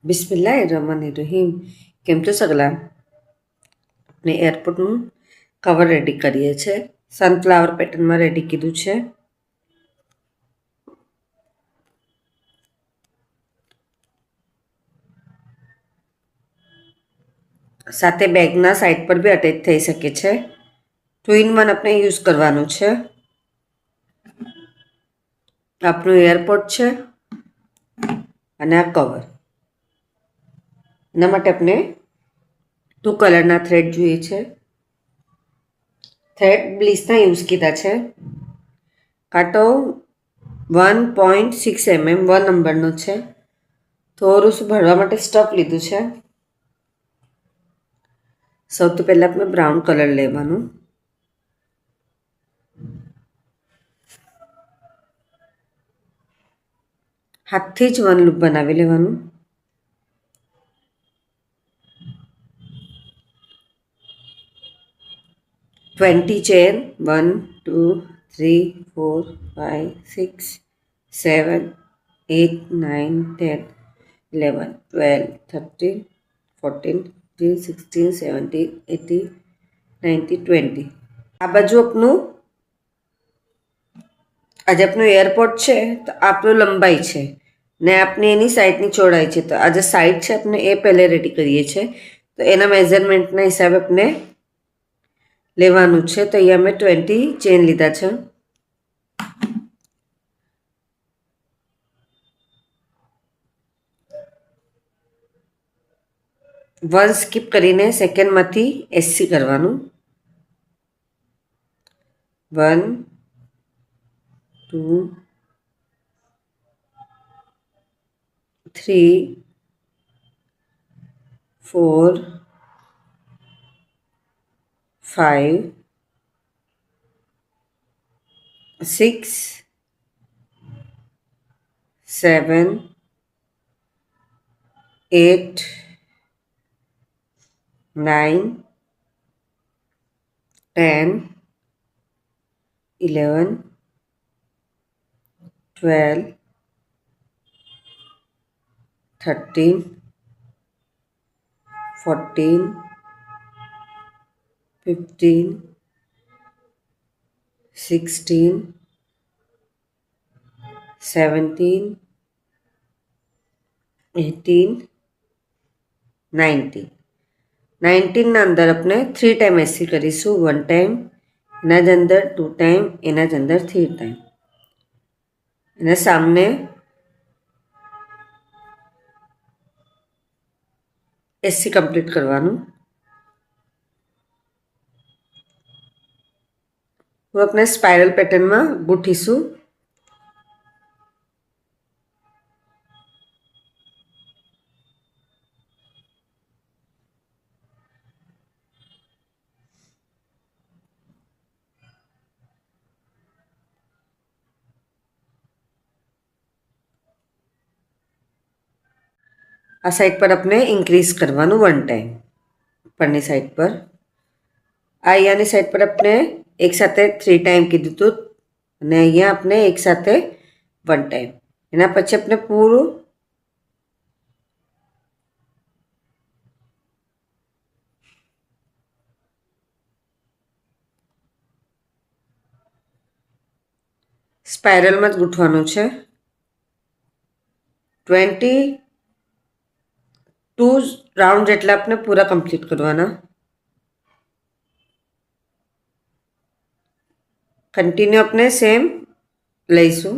બિસ્મિલ્લાહિર્રહમાનિર્રહીમ. કેમ છો સગલા? આપણે એરપોર્ટનું કવર રેડી કરીએ છીએ. સનફ્લાવર પેટર્નમાં રેડી કીધું છે. સાથે બેગના સાઈડ પર બી અટેચ થઈ શકે છે. 2 in 1 આપણે યુઝ કરવાનું છે. આપણું એરપોર્ટ છે અને આ કવર. એના માટે આપણે 2 કલરના થ્રેડ જોઈએ છે. થ્રેડ બ્લીસના યુઝ કીધા છે. કાંટો 1.6 mm 1 નંબરનો છે. થોડું શું ભરવા માટે સ્ટફ લીધું છે. સૌથી પહેલાં આપણે બ્રાઉન કલર લેવાનું. હાથથી જ 1 લૂપ બનાવી લેવાનું. Twenty chain 1 2 3 4 5 6 7 8 9 10 11 12 13 14 15 16 17 18 19 20. આ બાજુ આજે આપણું એરપોર્ટ છે તો આપણું લંબાઈ છે ને આપણે એની સાઈડની ચોડાઈ છે. તો આ જે સાઈડ છે આપણે એ પહેલે રેડી કરીએ છીએ. તો એના મેઝરમેન્ટના હિસાબે આપણે લેવાનું છે. તો અહીંયા મેં 20 ચેન લીધા છે. વન સ્કીપ કરીને સેકન્ડમાંથી એસસી કરવાનું. 1 2 3 4 5 6 7 8 9 10 11 12 13 14 15 16 17 18 19. 19 ના અંદર આપણે 3 ટાઈમ એસી કરીશું. 1 ટાઈમ, એના જ અંદર 2 ટાઈમ, એના જ અંદર 3 ટાઈમ. એના સામને એસી કમ્પ્લીટ કરવાનું. હવે આપણે સ્પાઇરલ પેટર્નમાં ગૂંથીશું. આ સાઈડ પર આપણે ઇન્ક્રીઝ કરવાનું 1 ટાઈમ ઉપરની સાઈડ પર. આ અહીંયાની સાઈડ પર આપણે એકસાથે 3 ટાઈમ કીધું હતું અને અહીંયા આપણે એકસાથે 1 ટાઈમ. એના પછી આપણે પૂરું સ્પાઇરલમાં જ ગૂંથવાનું છે. 22 રાઉન્ડ જેટલા આપણે પૂરા કમ્પ્લીટ કરવાના. કન્ટિન્યુ આપણે સેમ લઈશું.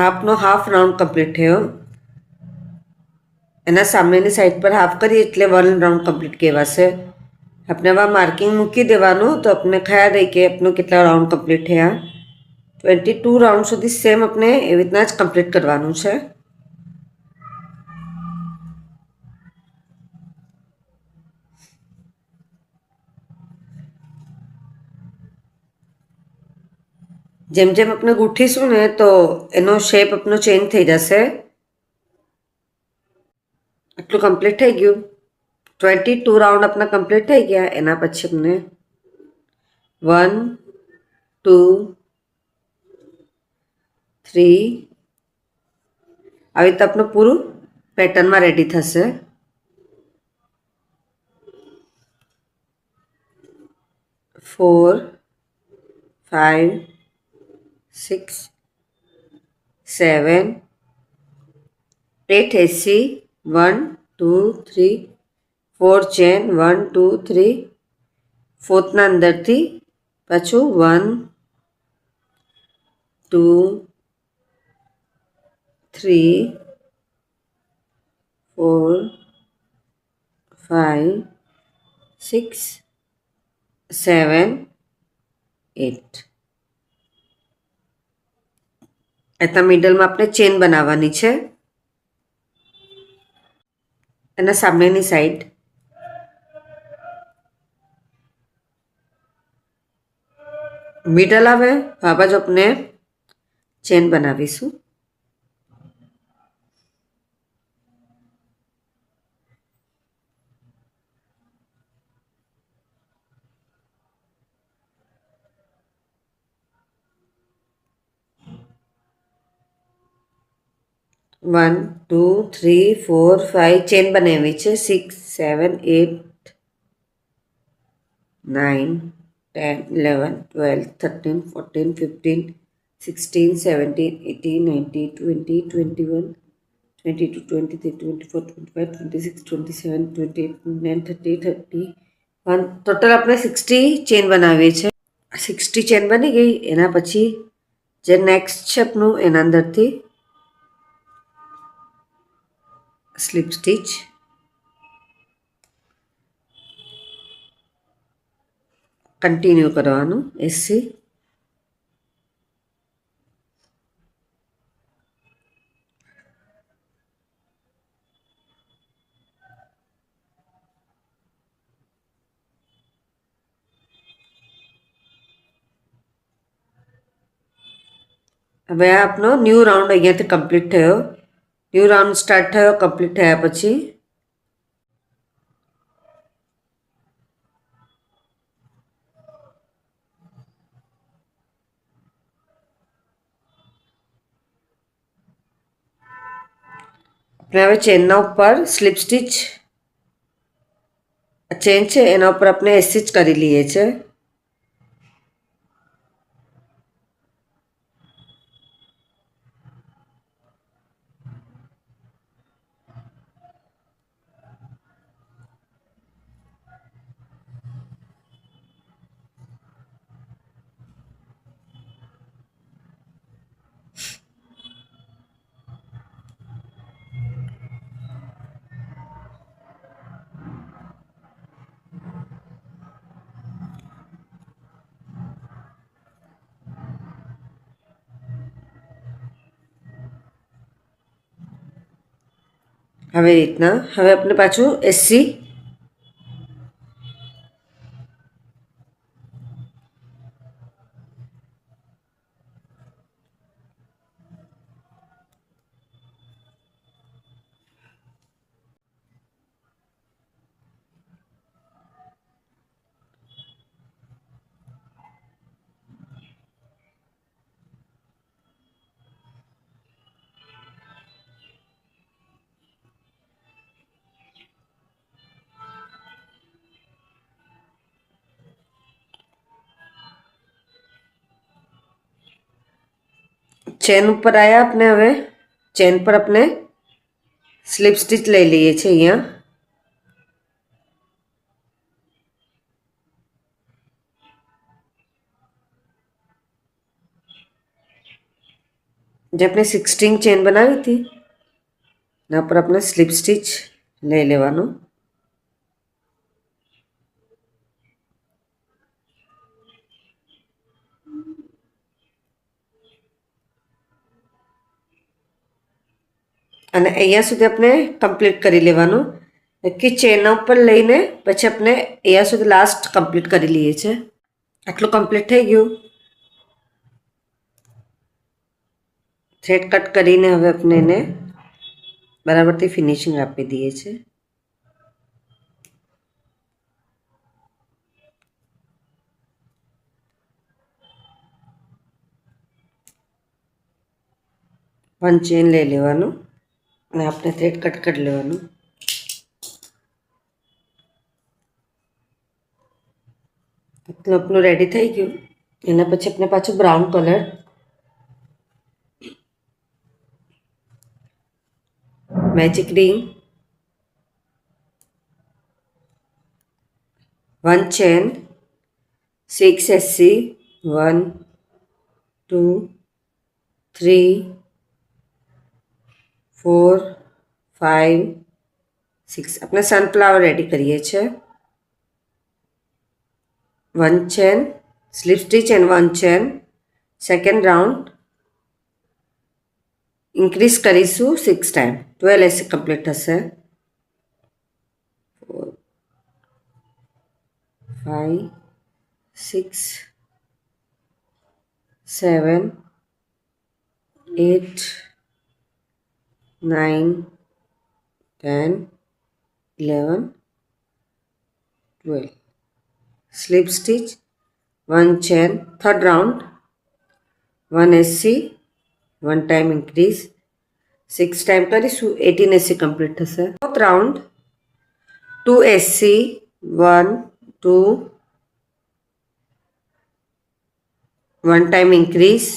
આપનો હાફ રાઉન્ડ કમ્પ્લીટ થયો. એના સામેની સાઈડ પર હાફ કરીએ એટલે 1 રાઉન્ડ કમ્પ્લીટ કહેવાશે. આપણે હવે માર્કિંગ મૂકી દેવાનું તો આપણે ખ્યાલ રહે કે આપણું કેટલા રાઉન્ડ કમ્પ્લીટ થયા. 22 રાઉન્ડ સુધી સેમ આપણે એવી રીતના જ કમ્પ્લીટ કરવાનું છે. જેમ જેમ આપણે ગૂંથીશું ને તો એનો શેપ આપણો ચેન્જ થઈ જશે. આટલું કમ્પ્લીટ થઈ ગયું. 22 રાઉન્ડ આપણા કમ્પ્લીટ થઈ ગયા. એના પછી અમને 1 2 3 આવી રીતે આપણું પૂરું પેટર્નમાં રેડી થશે. 4 5 6 7 8 એસી 1 2 3 4 ચેન 1 2 3 ફોર્થના અંદરથી પાછું 1 2 3 4 5 6 7 8 એના મિડલમાં આપણે ચેન બનાવવાની છે. એના સામેની સાઈડ મિડલ આવે આ બાજુ આપણે ચેન બનાવીશું. વન 2 3 4 5 ચેન બનાવી છે. 6 7 8 9 10 11 12 13 14 15 16 17 18 19 20 21 22 23 24 25 26 27 28 29 30 31 ટોટલ આપણે 60 ચેન બનાવીએ છીએ. 60 ચેન બની ગઈ. એના પછી જે નેક્સ્ટ છે આપણું એના અંદરથી સ્લીપ સ્ટીચ કન્ટિન્યુ કરવાનું. એસી હવે આપનો ન્યૂ રાઉન્ડ અહીંયાથી કમ્પ્લીટ થયો. ન્યૂ રાઉન્ડ સ્ટાર્ટ થયો. કમ્પ્લીટ થયા પછી આપણે હવે ચેનના ઉપર સ્લીપ સ્ટીચ ચેન છે એના ઉપર આપણે એસી જ કરી લઈએ છીએ. આવી રીતના હવે આપણે પાછું એસી ચેન ઉપર આવ્યા. આપણે હવે ચેન પર આપણે સ્લીપ સ્ટીચ લઈ લઈએ છીએ. અહીંયા જે આપણે 16 ચેન બનાવી હતી એના પર આપણે સ્લીપ સ્ટીચ લઈ લેવાનું. અને અહીંયા સુધી આપણે કમ્પ્લીટ કરી લેવાનું કે ચેન ઉપર લઈને પછી આપણે અહીંયા સુધી લાસ્ટ કમ્પ્લીટ કરી લઈએ છીએ. આટલું કમ્પ્લીટ થઈ ગયું. થ્રેડ કટ કરીને હવે આપણે એને બરાબરથી ફિનિશિંગ આપી દઈએ છીએ. વન ચેન લઈ લેવાનું અને આપણે થ્રેડ કટ કરી લેવાનું. આટલું આપણું રેડી થઈ ગયું. એના પછી આપણે પાછું brown colour magic ring, one chain, 6 SC, 1 2 3 4 5 6 આપણે સનફ્લાવર રેડી કરીએ છીએ. One chain, slip stitch and one chain, second round increase કરીશું 6 ટાઈમ, 12 SC કમ્પ્લીટ થશે. 4 5 6 7 8 9 10 11 12 slip stitch, one chain, third round 1 SC, one time increase 6 time કરીશું 18 SC complete થશે. fourth round 2 SC, 1 2 one time increase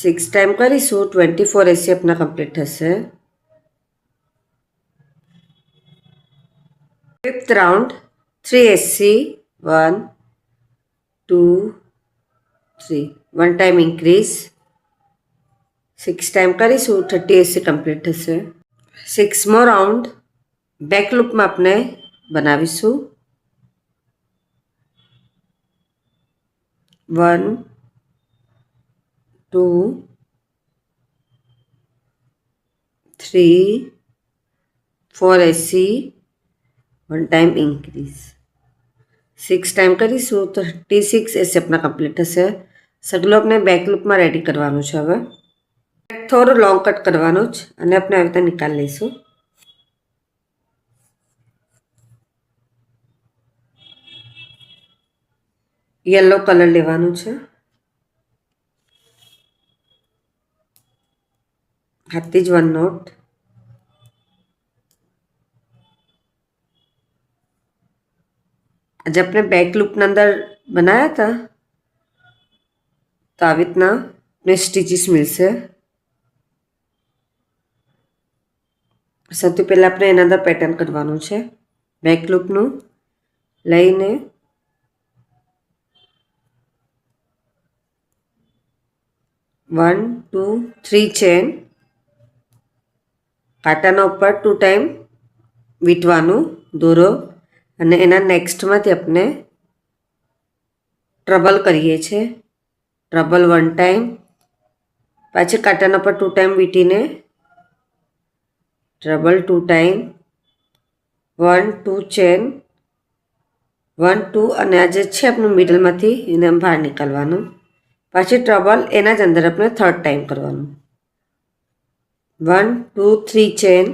6 time કરીશું 24 SC अपना complete થશે. fifth round 3 SC, 1 2 3 one time increase 6 time કરીશું 30 SC complete થશે. 6મો round back લૂપમાં આપણે બનાવીશું. 1 2 3 4 SC, one time increase 6 time કરીશું તો 36 SC अपना complete થશે. સગલો આપણે બેક લૂપમાં રેડી કરવાનું છે. હવે થોડું લોંગ કટ કરવાનું જ અને આપણે આવી રીતે નિકાલ લઈશું. યલો કલર લેવાનું છે. હાથથી જ 1 નોટ. આજે આપણે બેક લૂપના અંદર બનાવ્યા હતા તો આવી રીતના આપણે સ્ટીચીસ મળશે. સૌથી પહેલાં આપણે એના અંદર પેટર્ન કરવાનું છે. બેક લૂપનું લઈને 1 2 3 ચેન, કાંટાના ઉપર 2 ટાઈમ વીંટવાનું દોરો અને એના નેક્સ્ટમાંથી આપણે ટ્રબલ કરીએ છીએ. ટ્રબલ 1 ટાઈમ, પાછી કાંટાના પર 2 ટાઈમ વીંટીને ટ્રબલ 2 ટાઈમ, 1 2 ચેન, 1 2 અને આ જે છે આપણું મિડલમાંથી એને બહાર નીકાળવાનું. પાછી ટ્રબલ એના જ અંદર આપણે 3rd ટાઈમ કરવાનું. 1 2 3 ચેન,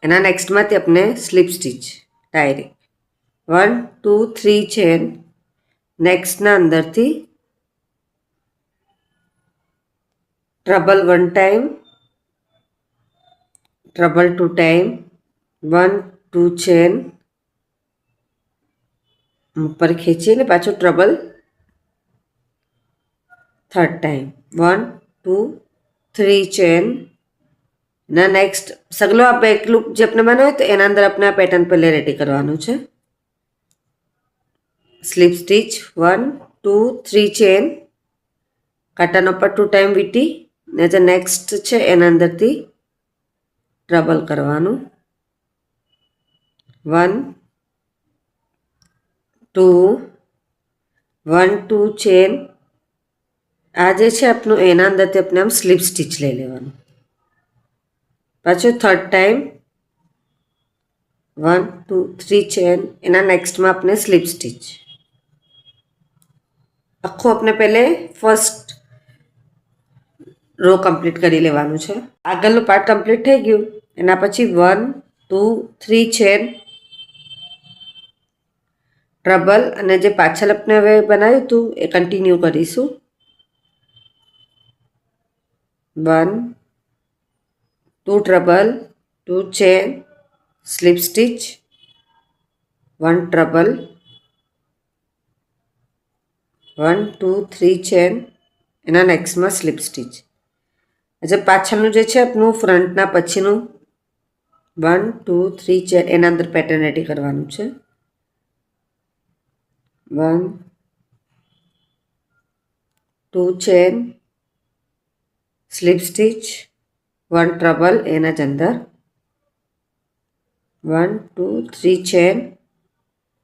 એના નેક્સ્ટમાંથી આપણે સ્લીપ સ્ટીચ ડાયરેક્ટ 1 2 3 ચેન, નેક્સ્ટના અંદરથી treble 1 time, treble 2 time, 1 2 chain, ઉપર ખેંચીને પાછું ટ્રબલ 3rd ટાઈમ, 1 2 3 ચેન. ના નેક્સ્ટ સગલો આ બેક લૂપ જે આપણે બનાવ્યો તો એના અંદર આપણે આ પેટર્ન પહેલે રેડી કરવાનું છે. સ્લીપ સ્ટીચ 1 2 3 ચેન, કાંટાના ઉપર 2 ટાઈમ વીટી ને જે નેક્સ્ટ છે એના અંદરથી ટ્રબલ કરવાનું. 1 2 1 2 ચેન. આ જે છે આપણું એના અંદરથી આપણે આમ સ્લીપ સ્ટીચ લઈ લેવાનું. પાછું થર્ડ ટાઈમ 1 2 3 ચેન. એના નેક્સ્ટમાં આપણે સ્લીપ સ્ટીચ. આખું આપણે પહેલે ફર્સ્ટ રો કમ્પ્લીટ કરી લેવાનું છે. આગળનું પાર્ટ કમ્પ્લીટ થઈ ગયું. એના પછી 1 2 3 ચેન, ટ્રબલ, અને જે પાછળ આપણે હવે બનાવ્યું હતું એ કન્ટિન્યુ કરીશું. 1 2 treble, 2 chain, slip stitch, 1 treble, 1 2 3 chain, એના નેક્સ્ટમાં સ્લીપ સ્ટીચ. જે પાછળનું જે છે આપણું ફ્રન્ટના પછીનું 1 2 3 ચેન એના અંદર પેટર્ન રેડી કરવાનું છે. 1 2 ચેન, સ્લીપ સ્ટીચ, 1 ટ્રબલ એના જ અંદર, 1 2 3 ચેન,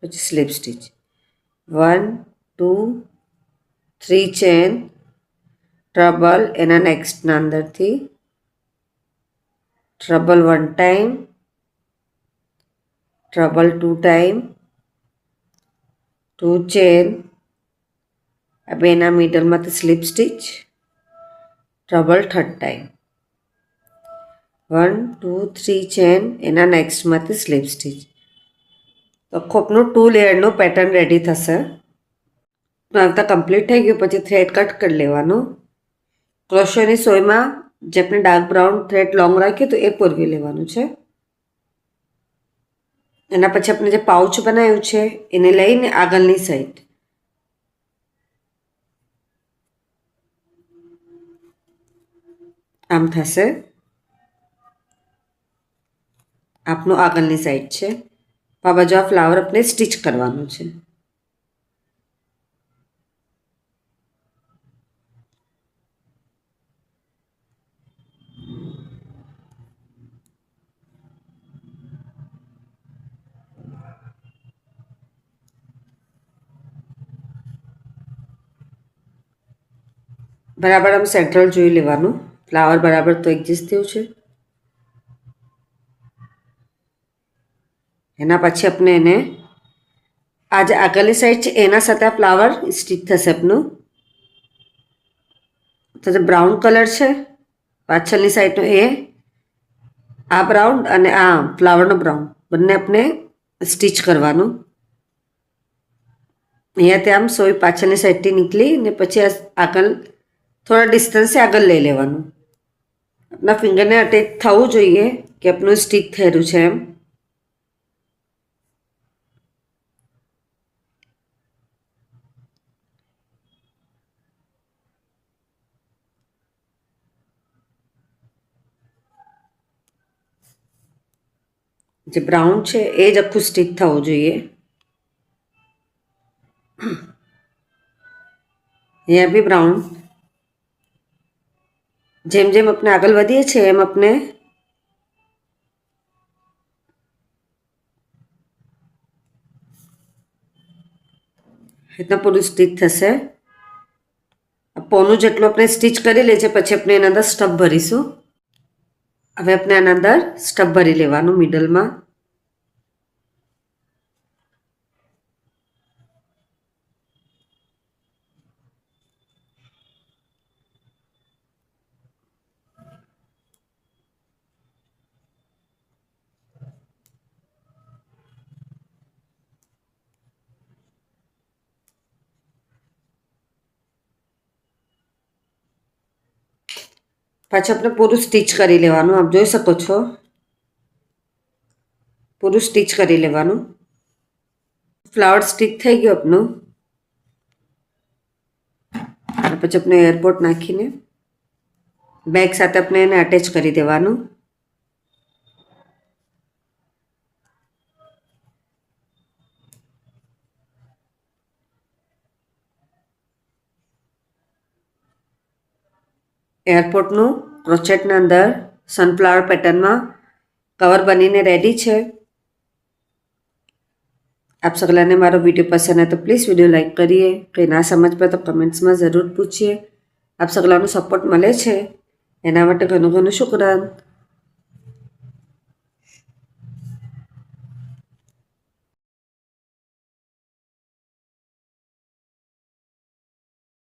પછી સ્લીપ સ્ટીચ, 1 2 3 ચેન, ટ્રબલ એના નેક્સ્ટના અંદરથી, treble 1 time, treble 2 time, 2 chain, હવે એના મિડલમાંથી slip stitch, treble third time, 1 2 3 chain, એના નેક્સ્ટમાંથી સ્લીપ સ્ટીચ. તો ખોપનું 2 લેયરનું પેટર્ન રેડી થશે. આવતા કમ્પ્લીટ થઈ ગયું પછી થ્રેડ કટ કરી લેવાનું. ક્રોશેની સોયમાં જે આપણે ડાર્ક બ્રાઉન થ્રેડ લોંગ રાખ્યું તો એ પૂરવી લેવાનું છે. એના પછી આપણે જે પાઉચ બનાવ્યું છે એને લઈને આગળની સાઈડ આમ થશે. આપનું આગળની સાઈડ છે. આ બાજુ આ ફ્લાવર આપણે સ્ટીચ કરવાનું છે. બરાબર આમ સેન્ટ્રલ જોઈ લેવાનું. ફ્લાવર બરાબર તો એડજસ્ટ થયું છે. એના પછી આપણે એને આ જે આગળની સાઈડ છે એના સાથે આ ફ્લાવર સ્ટીચ થશે આપનું. તો જે બ્રાઉન કલર છે પાછળની સાઈડનો એ, આ બ્રાઉન અને આ ફ્લાવરનો બ્રાઉન બંને આપણે સ્ટીચ કરવાનું. અહીંયાથી આમ સોય પાછળની સાઈડથી નીકળી ને પછી આગળ થોડા ડિસ્ટન્સે આગળ લઈ લેવાનું. આપણા ફિંગરને અટેચ થવું જોઈએ કે આપણું સ્ટીચ થયેલું છે એમ. જે બ્રાઉન છે એ જ આખું સ્ટીચ થવું જોઈએ. અહીંયા બી બ્રાઉન. જેમ જેમ આપણે આગળ વધીએ છીએ એમ આપણે રીતના પૂરું સ્ટીચ થશે. પોનું જેટલું આપણે સ્ટીચ કરી લે છે પછી આપણે એના અંદર સ્ટફ ભરીશું. હવે આપણે આના અંદર સ્ટફ ભરી લેવાનું મિડલમાં. પાછું આપણે પૂરું સ્ટીચ કરી લેવાનું. આપ જોઈ શકો છો પૂરું સ્ટીચ કરી લેવાનું. ફ્લાવર સ્ટીચ થઈ ગયું આપનું. પછી આપણે એરપોર્ટ નાખીને બેગ સાથે આપણે એને અટેચ કરી દેવાનું. એરપોર્ટનું ક્રોચેટના અંદર સનફ્લાવર પેટર્નમાં કવર બનીને રેડી છે. આપ સગલાને મારો વિડીયો પસંદ આવે તો પ્લીઝ વિડીયો લાઈક કરીએ. કંઈ ના સમજ પડે તો કમેન્ટ્સમાં જરૂર પૂછીએ. આપ સગલાનો સપોર્ટ મળે છે એના માટે ઘણું ઘણું શુક્રાન.